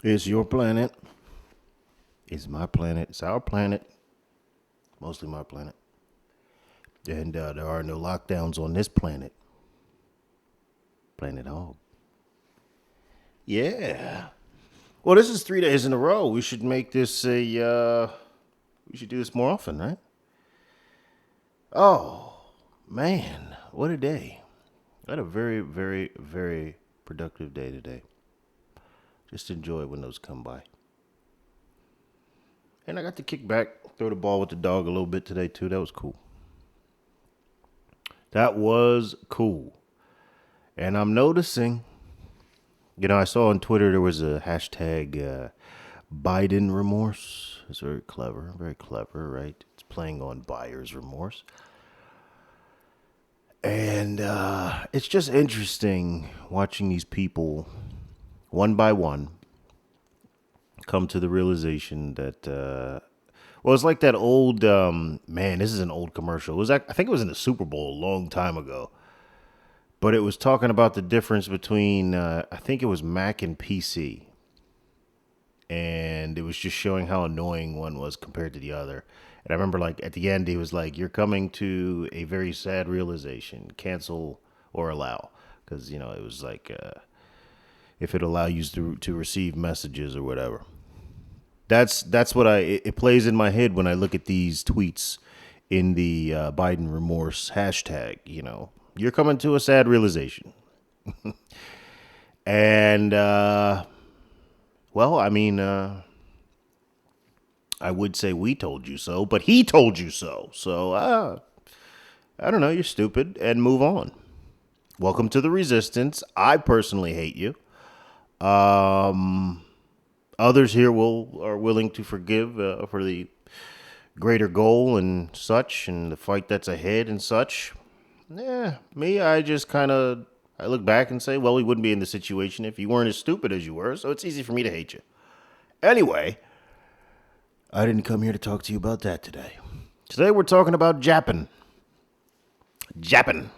It's your planet. It's my planet. It's our planet. Mostly my planet. And there are no lockdowns on this planet. Planet Hog. Yeah. Well, this is 3 days in a row. We should make this we should do this more often, right? Oh, man. What a day. I had a very, very, very productive day today. Just enjoy when those come by. And I got to kick back, throw the ball with the dog a little bit today, too. That was cool. That was cool. And I'm noticing, I saw on Twitter there was a hashtag Biden remorse. It's very clever, right? It's playing on buyer's remorse. And it's just interesting watching these people, one by one, come to the realization that, well, it's like that old, man, this is an old commercial. It was, I think it was in the Super Bowl a long time ago. But it was talking about the difference between, I think it was Mac and PC. And it was just showing how annoying one was compared to the other. And I remember, like, at the end, he was like, you're coming to a very sad realization. Cancel or allow. Because, it was like, if it allow you to receive messages or whatever. That's what it plays in my head when I look at these tweets in the Biden remorse hashtag, You're coming to a sad realization. And, well, I mean, I would say we told you so, but he told you so. So, I don't know, you're stupid, and move on. Welcome to the resistance. I personally hate you. Others here are willing to forgive for the greater goal and such, and the fight that's ahead and such. Me, I just I look back and say, well, we wouldn't be in this situation if you weren't as stupid as you were, so it's easy for me to hate you. Anyway, I didn't come here to talk to you about that today. Today we're talking about Japan. Japan.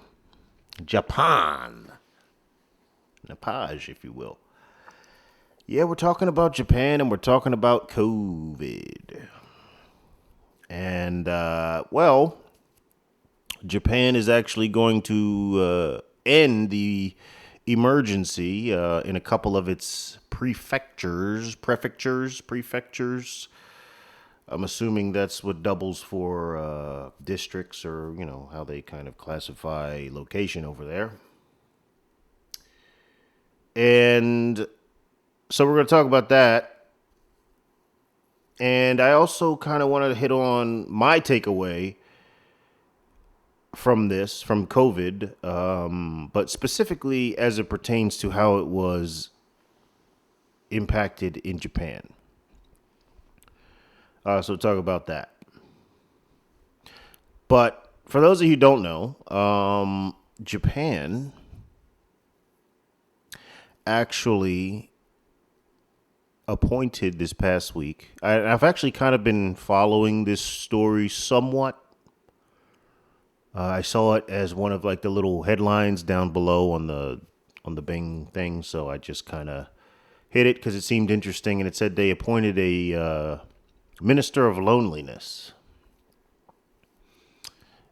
Napage, if you will. Yeah, we're talking about Japan and we're talking about COVID. And, well, Japan is actually going to end the emergency in a couple of its prefectures. I'm assuming that's what doubles for districts or, how they kind of classify location over there. And so we're going to talk about that. And I also kind of wanted to hit on my takeaway from COVID, but specifically as it pertains to how it was impacted in Japan. So talk about that. But for those of you who don't know, Japan actually appointed this past week. I've actually kind of been following this story somewhat. I saw it as one of like the little headlines down below on the Bing thing, so I just kind of hit it because it seemed interesting, and it said they appointed a minister of loneliness.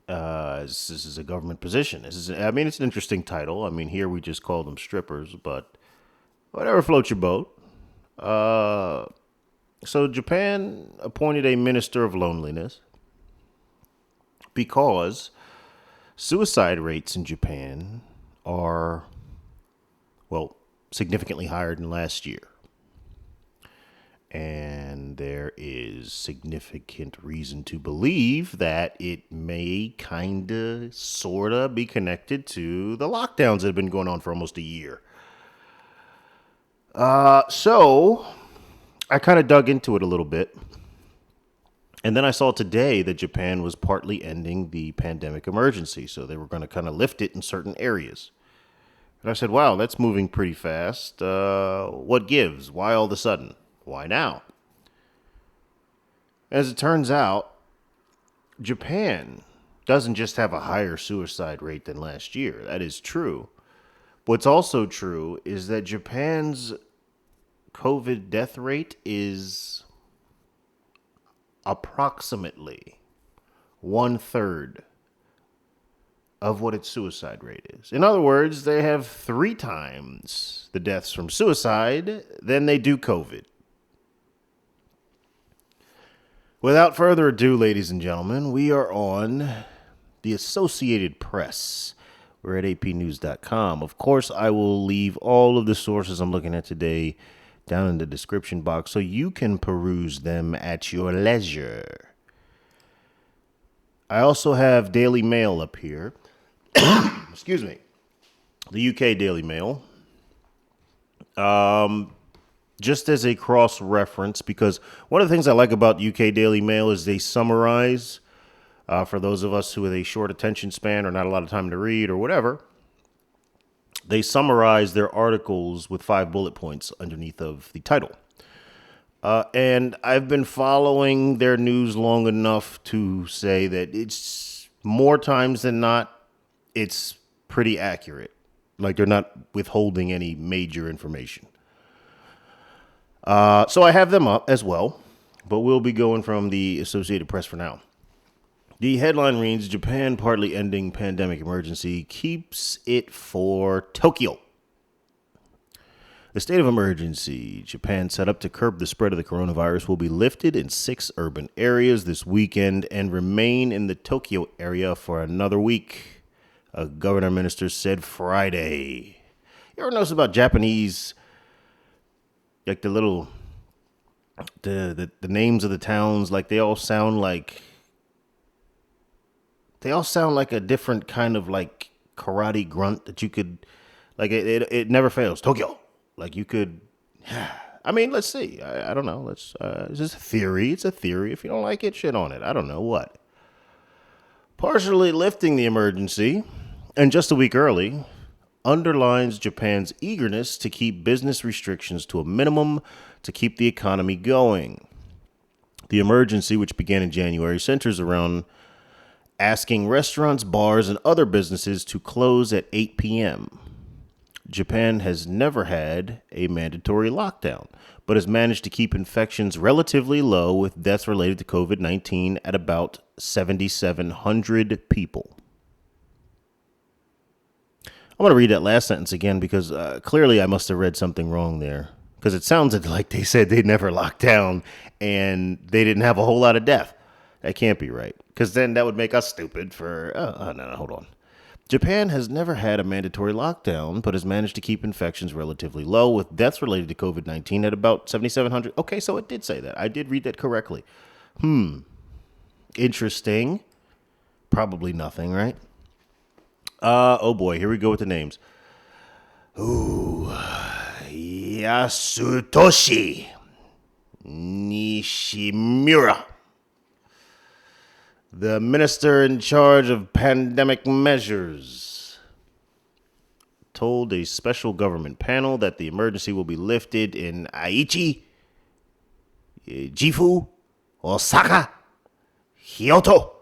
This is a government position. It's an interesting title. I mean, here we just call them strippers, but whatever floats your boat. So Japan appointed a minister of loneliness because suicide rates in Japan are, well, significantly higher than last year. And there is significant reason to believe that it may sort of be connected to the lockdowns that have been going on for almost a year. So I kind of dug into it a little bit. And then I saw today that Japan was partly ending the pandemic emergency. So they were going to kind of lift it in certain areas. And I said, wow, that's moving pretty fast. What gives? Why all of a sudden? Why now? As it turns out, Japan doesn't just have a higher suicide rate than last year. That is true. What's also true is that Japan's COVID death rate is approximately 1/3 of what its suicide rate is. In other words, they have 3 times the deaths from suicide than they do COVID. Without further ado, ladies and gentlemen, we are on the Associated Press. We're at apnews.com. Of course, I will leave all of the sources I'm looking at today down in the description box so you can peruse them at your leisure. I also have Daily Mail up here. Excuse me. The UK Daily Mail. Just as a cross-reference, because one of the things I like about UK Daily Mail is they summarize, for those of us who with a short attention span or not a lot of time to read or whatever, they summarize their articles with 5 bullet points underneath of the title. And I've been following their news long enough to say that it's more times than not, it's pretty accurate. Like they're not withholding any major information. So I have them up as well, but we'll be going from the Associated Press for now. The headline reads, Japan partly ending pandemic emergency keeps it for Tokyo. The state of emergency Japan set up to curb the spread of the coronavirus will be lifted in 6 urban areas this weekend and remain in the Tokyo area for another week, a governor minister said Friday. You ever notice about Japanese, like the little, the names of the towns, like they all sound like a different kind of like karate grunt that you could, like it never fails. Tokyo. Like you could, I mean, let's see. I don't know. It's just a theory. It's a theory. If you don't like it, shit on it. I don't know what. Partially lifting the emergency, and just a week early, underlines Japan's eagerness to keep business restrictions to a minimum to keep the economy going. The emergency, which began in January, centers around asking restaurants, bars, and other businesses to close at 8 p.m. Japan has never had a mandatory lockdown, but has managed to keep infections relatively low, with deaths related to COVID-19 at about 7,700 people. I'm going to read that last sentence again because clearly I must have read something wrong there, because it sounded like they said they never locked down and they didn't have a whole lot of death. That can't be right, because then that would make us stupid for, no, hold on. Japan has never had a mandatory lockdown, but has managed to keep infections relatively low, with deaths related to COVID-19 at about 7,700. Okay, so it did say that. I did read that correctly. Interesting. Probably nothing, right? Oh boy, here we go with the names. Ooh, Yasutoshi Nishimura, the minister in charge of pandemic measures, told a special government panel that the emergency will be lifted in Aichi, Gifu, Osaka, Kyoto,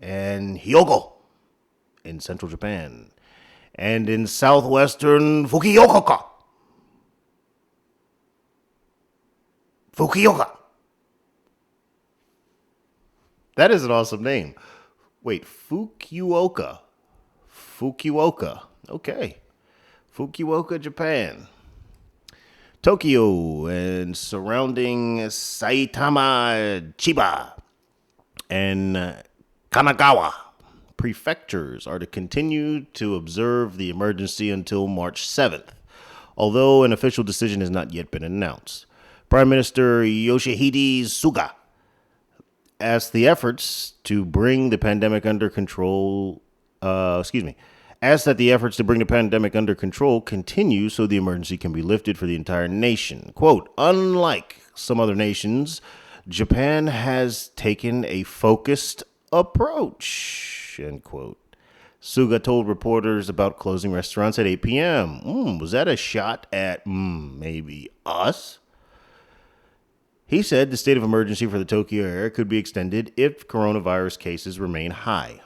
and Hyogo in central Japan, and in southwestern Fukuoka. That is an awesome name. Wait, Fukuoka. Okay. Fukuoka, Japan. Tokyo and surrounding Saitama, Chiba, and Kanagawa prefectures are to continue to observe the emergency until March 7th, although an official decision has not yet been announced. Prime Minister Yoshihide Suga asked that the efforts to bring the pandemic under control continue so the emergency can be lifted for the entire nation. Quote, unlike some other nations, Japan has taken a focused approach, end quote. Suga told reporters about closing restaurants at 8 p.m. Was that a shot at maybe us? He said the state of emergency for the Tokyo area could be extended if coronavirus cases remain high.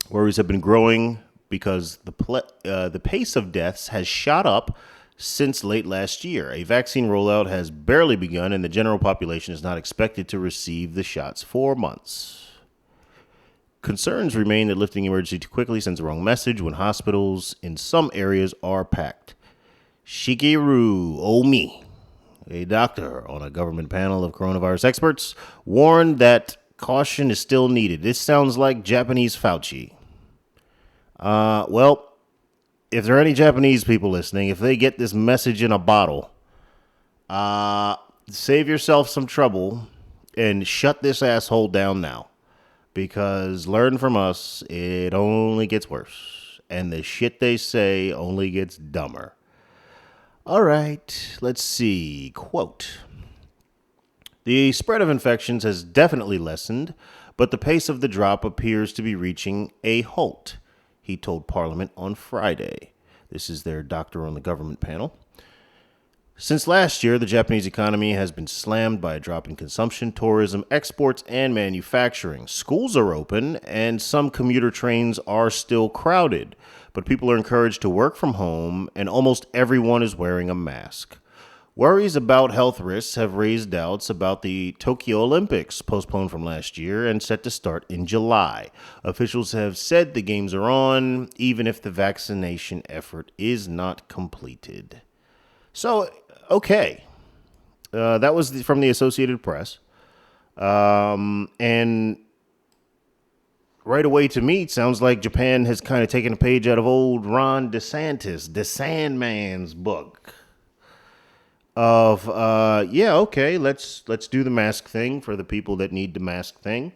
Worries have been growing because the pace of deaths has shot up since late last year. A vaccine rollout has barely begun, and the general population is not expected to receive the shots for months. Concerns remain that lifting emergency too quickly sends the wrong message when hospitals in some areas are packed. Shigeru Omi, a doctor on a government panel of coronavirus experts, warned that caution is still needed. This sounds like Japanese Fauci. Well, if there are any Japanese people listening, if they get this message in a bottle, save yourself some trouble and shut this asshole down now. Because learn from us, it only gets worse. And the shit they say only gets dumber. All right, let's see. Quote, the spread of infections has definitely lessened, but the pace of the drop appears to be reaching a halt, he told Parliament on Friday. This is their doctor on the government panel. Since last year, the Japanese economy has been slammed by a drop in consumption, tourism, exports, and manufacturing. Schools are open, and some commuter trains are still crowded, but people are encouraged to work from home, and almost everyone is wearing a mask. Worries about health risks have raised doubts about the Tokyo Olympics, postponed from last year and set to start in July. Officials have said the games are on, even if the vaccination effort is not completed. So, okay. That was from the Associated Press. And right away to me, it sounds like Japan has kind of taken a page out of old Ron DeSantis, the Sandman's book. Of, okay, let's do the mask thing for the people that need the mask thing.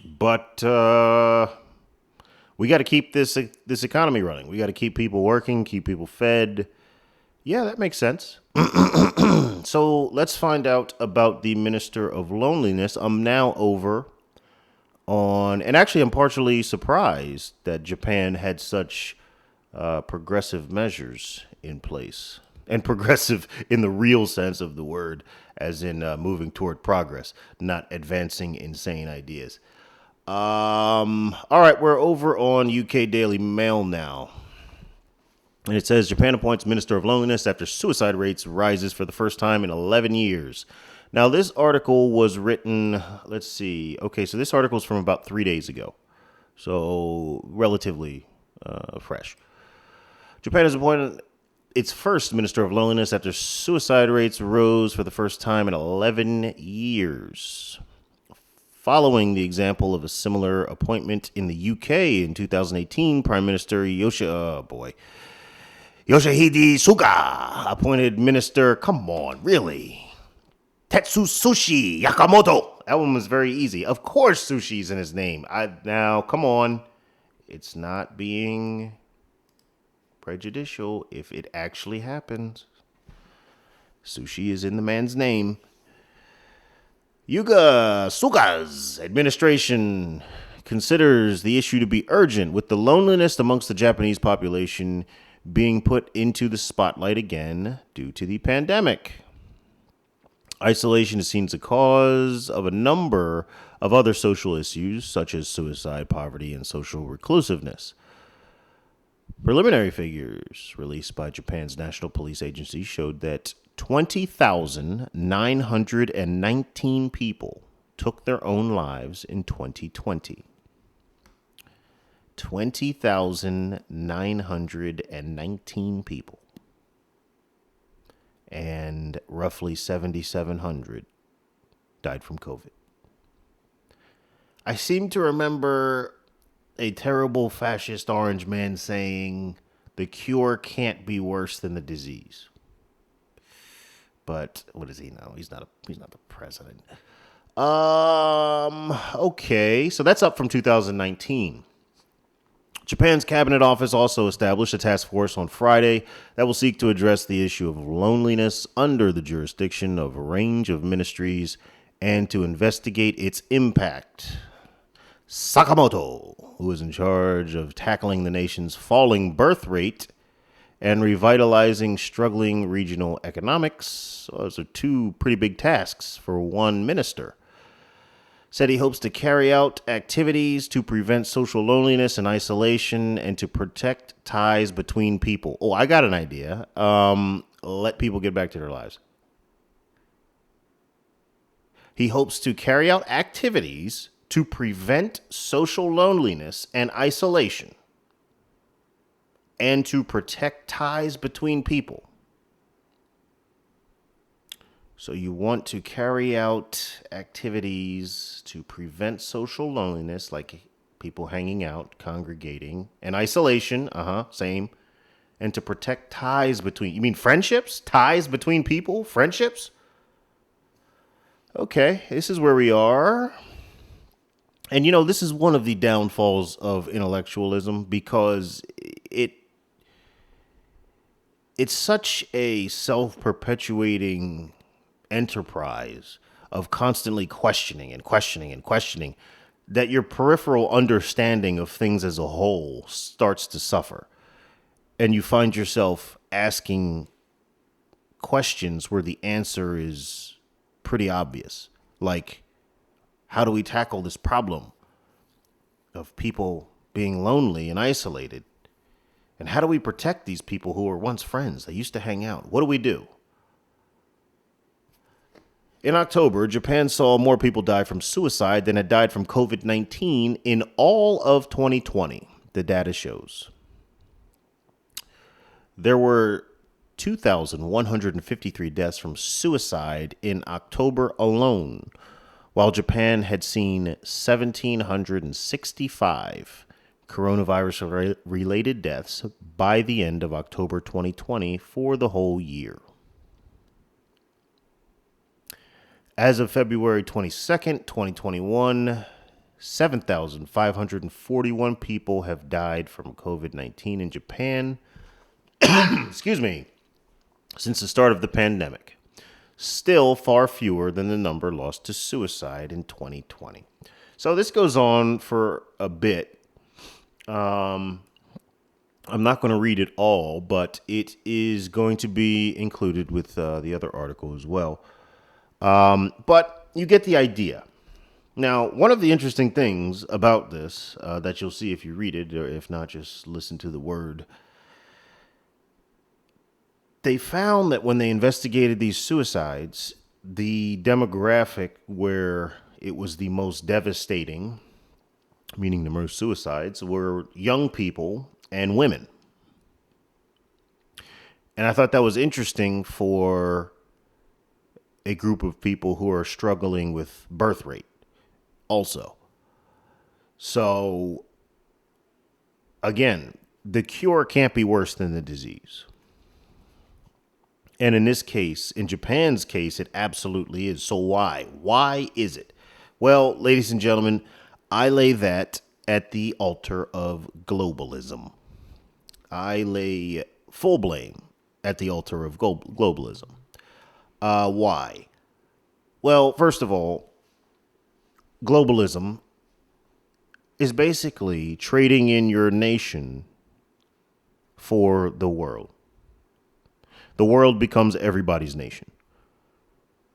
But we got to keep this economy running. We got to keep people working, keep people fed. Yeah, that makes sense. So let's find out about the Minister of Loneliness. I'm now over on, and actually I'm partially surprised that Japan had such progressive measures in place. And progressive in the real sense of the word, as in moving toward progress, not advancing insane ideas. All right, we're over on UK Daily Mail now. And it says, Japan appoints Minister of Loneliness after suicide rates rises for the first time in 11 years. Now, this article was written, let's see. Okay, so this article is from about 3 days ago. So, relatively fresh. Japan has appointed its first Minister of Loneliness after suicide rates rose for the first time in 11 years. Following the example of a similar appointment in the UK in 2018, Prime Minister Yoshihide Suga appointed Minister, come on, really? Tetsusushi Yakamoto. That one was very easy. Of course sushi's in his name. Now, come on. It's not being prejudicial if it actually happens. Sushi is in the man's name. Yuga Suga's administration considers the issue to be urgent, with the loneliness amongst the Japanese population being put into the spotlight again due to the pandemic. Isolation is seen as a cause of a number of other social issues, such as suicide, poverty, and social reclusiveness. Preliminary figures released by Japan's National Police Agency showed that 20,919 people took their own lives in 2020. 20,919 people. And roughly 7,700 died from COVID. I seem to remember a terrible fascist orange man saying the cure can't be worse than the disease. But what does he know? He's not the president. Okay, so that's up from 2019. Japan's Cabinet Office also established a task force on Friday that will seek to address the issue of loneliness under the jurisdiction of a range of ministries and to investigate its impact. Sakamoto, who is in charge of tackling the nation's falling birth rate and revitalizing struggling regional economics, those are two pretty big tasks for one minister. Said he hopes to carry out activities to prevent social loneliness and isolation and to protect ties between people. Oh, I got an idea. Let people get back to their lives. He hopes to carry out activities to prevent social loneliness and isolation and to protect ties between people. So you want to carry out activities to prevent social loneliness, like people hanging out, congregating, and isolation. Same. And to protect ties between, you mean friendships? Ties between people? Friendships? Okay, this is where we are. And this is one of the downfalls of intellectualism because it's such a self-perpetuating enterprise of constantly questioning and questioning and questioning that your peripheral understanding of things as a whole starts to suffer. And you find yourself asking questions where the answer is pretty obvious. Like, how do we tackle this problem of people being lonely and isolated? And how do we protect these people who were once friends? They used to hang out. What do we do? In October, Japan saw more people die from suicide than had died from COVID-19 in all of 2020, the data shows. There were 2,153 deaths from suicide in October alone, while Japan had seen 1,765 coronavirus-related deaths by the end of October 2020 for the whole year. As of February 22nd, 2021, 7,541 people have died from COVID-19 in Japan, excuse me, since the start of the pandemic. Still far fewer than the number lost to suicide in 2020. So this goes on for a bit. I'm not going to read it all, but it is going to be included with the other article as well. But you get the idea. Now, one of the interesting things about this that you'll see if you read it, or if not, just listen to the word. They found that when they investigated these suicides, the demographic where it was the most devastating, meaning the most suicides, were young people and women. And I thought that was interesting for a group of people who are struggling with birth rate also. So, again, the cure can't be worse than the disease. And in this case, in Japan's case, it absolutely is. So why? Why is it? Well, ladies and gentlemen, I lay that at the altar of globalism. I lay full blame at the altar of globalism. Why? Well, first of all, globalism is basically trading in your nation for the world. The world becomes everybody's nation,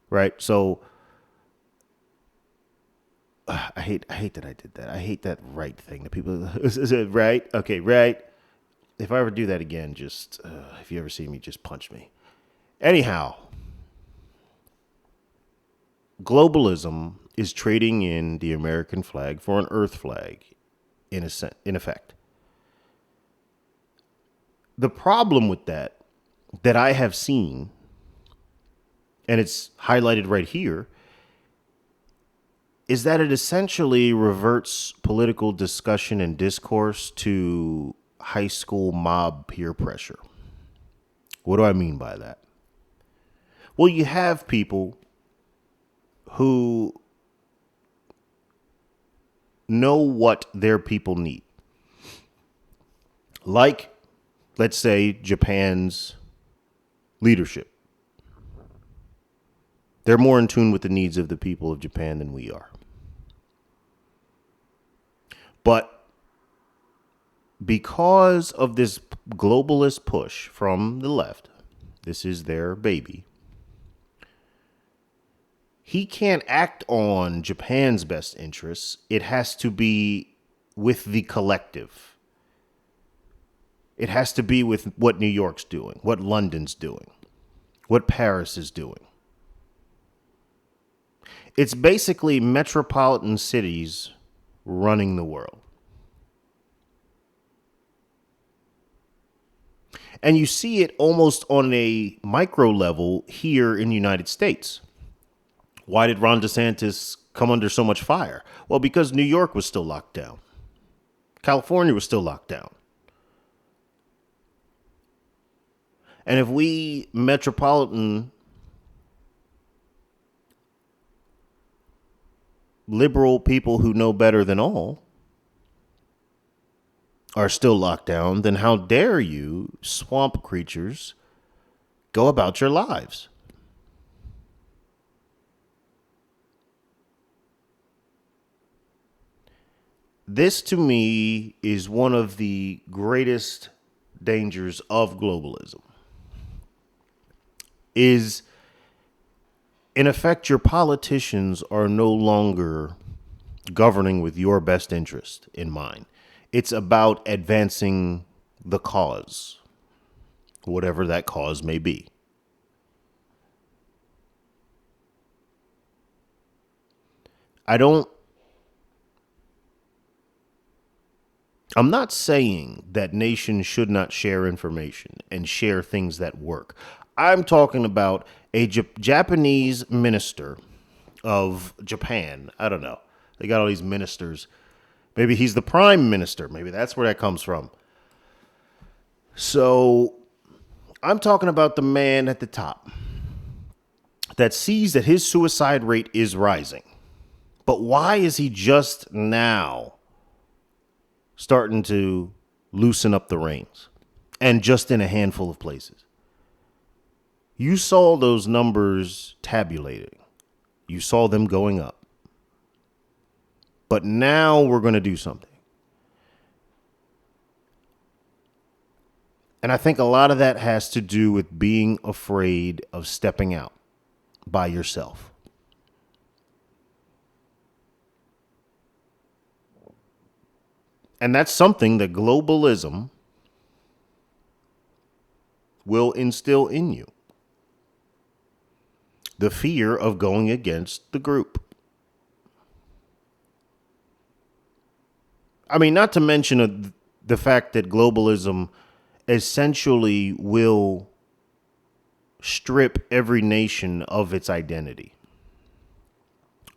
right? So I hate that I did that. I hate that right thing that people is it right? Okay, right. If I ever do that again, just if you ever see me, just punch me. Anyhow, globalism is trading in the American flag for an Earth flag, in effect. The problem with that I have seen, and it's highlighted right here, is that it essentially reverts political discussion and discourse to high school mob peer pressure. What do I mean by that? Well, you have people who know what their people need. Like, let's say, Japan's leadership. They're more in tune with the needs of the people of Japan than we are. But because of this globalist push from the left, this is their baby, he can't act on Japan's best interests. It has to be with the collective. It has to be with what New York's doing, what London's doing, what Paris is doing. It's basically metropolitan cities running the world. And you see it almost on a micro level here in the United States. Why did Ron DeSantis come under so much fire? Well, because New York was still locked down. California was still locked down. And if we metropolitan liberal people who know better than all are still locked down, then how dare you, swamp creatures, go about your lives? This, to me, is one of the greatest dangers of globalism. Is, in effect, your politicians are no longer governing with your best interest in mind. It's about advancing the cause, whatever that cause may be. I'm not saying that nations should not share information and share things that work. I'm talking about a Japanese minister of Japan. I don't know. They got all these ministers. Maybe he's the prime minister. Maybe that's where that comes from. So I'm talking about the man at the top that sees that his suicide rate is rising. But why is he just now starting to loosen up the reins, and just in a handful of places? You saw those numbers tabulating. You saw them going up. But now we're going to do something. And I think a lot of that has to do with being afraid of stepping out by yourself. And that's something that globalism will instill in you. The fear of going against the group. I mean, not to mention the fact that globalism essentially will strip every nation of its identity,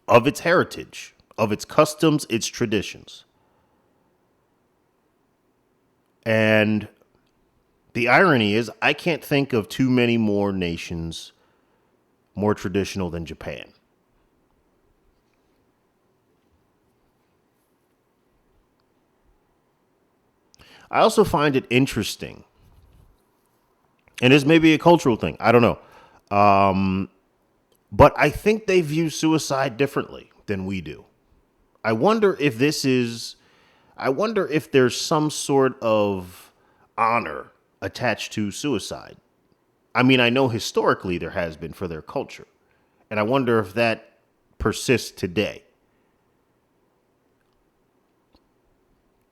of its heritage, of its customs, its traditions. And the irony is, I can't think of too many more nations more traditional than Japan. I also find it interesting, and this may be a cultural thing, I don't know, but I think they view suicide differently than we do. I wonder if there's some sort of honor attached to suicide. I mean, I know historically there has been for their culture, and I wonder if that persists today.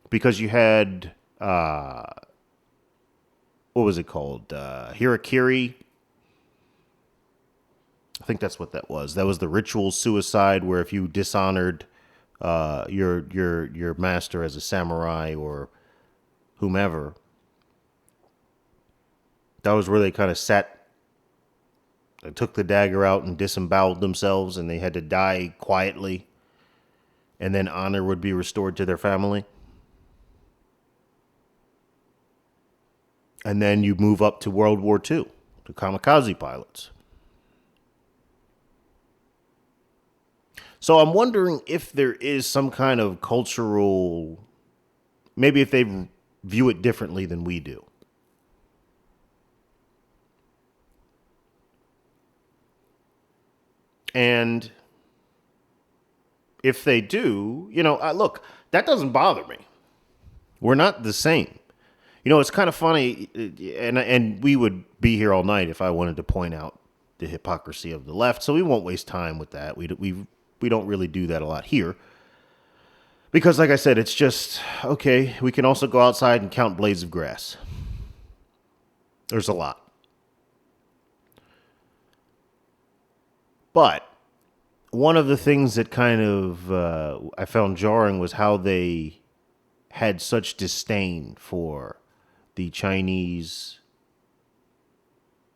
Because you had, what was it called? Harakiri. I think that's what that was. That was the ritual suicide where if you dishonored your master as a samurai or whomever, that was where they kind of they took the dagger out and disemboweled themselves, and they had to die quietly, and then honor would be restored to their family. And then you move up to World War II, the kamikaze pilots. So I'm wondering if there is some kind of cultural, maybe if they view it differently than we do. And if they do, look, that doesn't bother me. We're not the same. It's kind of funny, and we would be here all night if I wanted to point out the hypocrisy of the left. So we won't waste time with that. We don't really do that a lot here. Because like I said, it's just, okay, we can also go outside and count blades of grass. There's a lot. But one of the things that kind of I found jarring was how they had such disdain for the Chinese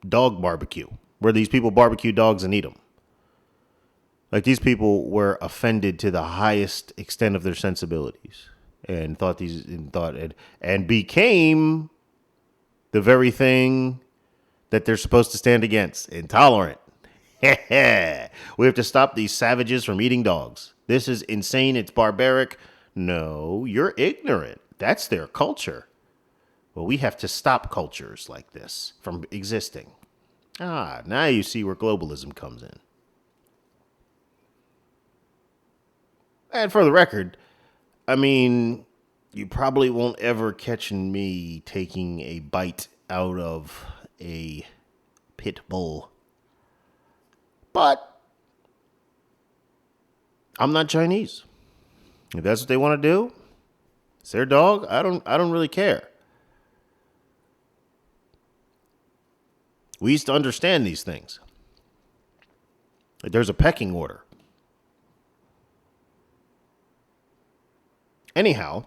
dog barbecue, where these people barbecue dogs and eat them. Like, these people were offended to the highest extent of their sensibilities and and became the very thing that they're supposed to stand against: intolerant. We have to stop these savages from eating dogs. This is insane. It's barbaric. No, you're ignorant. That's their culture. Well, we have to stop cultures like this from existing. Now you see where globalism comes in. And for the record, I mean, you probably won't ever catch me taking a bite out of a pit bull. But I'm not Chinese. If that's what they want to do, it's their dog. I don't really care. We used to understand these things. Like, there's a pecking order. Anyhow,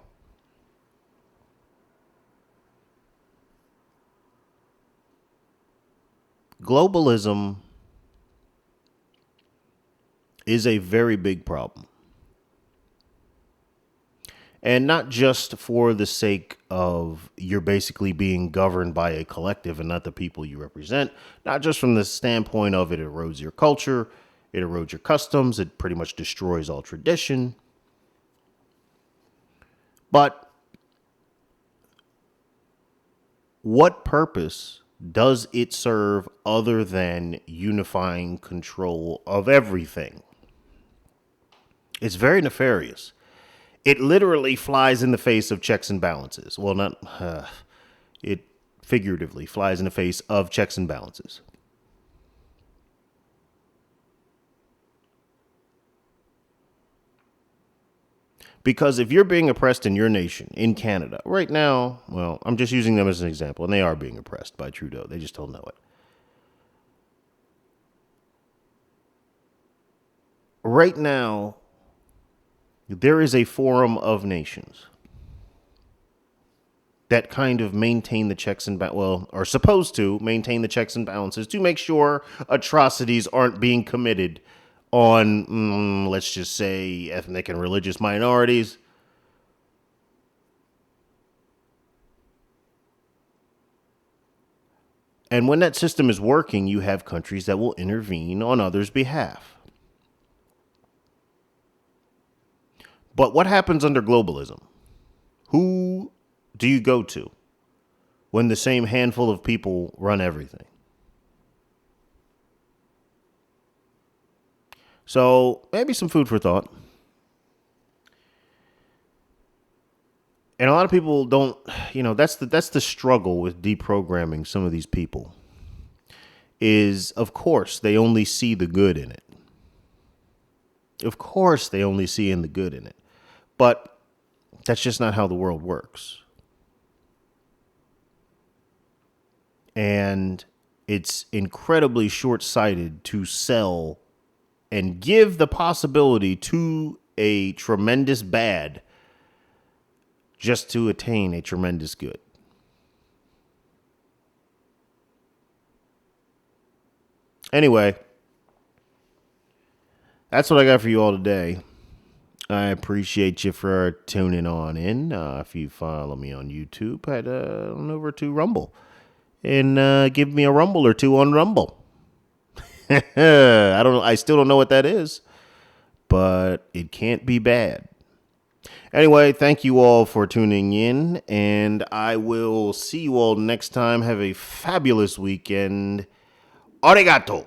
globalism is a very big problem. And not just for the sake of you're basically being governed by a collective and not the people you represent. Not just from the standpoint of it erodes your culture, it erodes your customs, it pretty much destroys all tradition. But what purpose does it serve other than unifying control of everything? It's very nefarious. It literally flies in the face of checks and balances. Well, it figuratively flies in the face of checks and balances. Because if you're being oppressed in your nation, in Canada, right now, well, I'm just using them as an example, and they are being oppressed by Trudeau. They just don't know it. Right now, there is a forum of nations that kind of maintain the checks and are supposed to maintain the checks and balances to make sure atrocities aren't being committed on, let's just say, ethnic and religious minorities. And when that system is working, you have countries that will intervene on others' behalf. But what happens under globalism? Who do you go to when the same handful of people run everything? So maybe some food for thought. And a lot of people don't, that's the struggle with deprogramming some of these people. Is, of course, they only see the good in it. Of course, they only see the good in it. But that's just not how the world works. And it's incredibly short-sighted to sell and give the possibility to a tremendous bad just to attain a tremendous good. Anyway, that's what I got for you all today. I appreciate you for tuning on in. If you follow me on YouTube, head on over to Rumble and give me a rumble or two on Rumble. I still don't know what that is, but it can't be bad. Anyway, thank you all for tuning in, and I will see you all next time. Have a fabulous weekend. Arigato.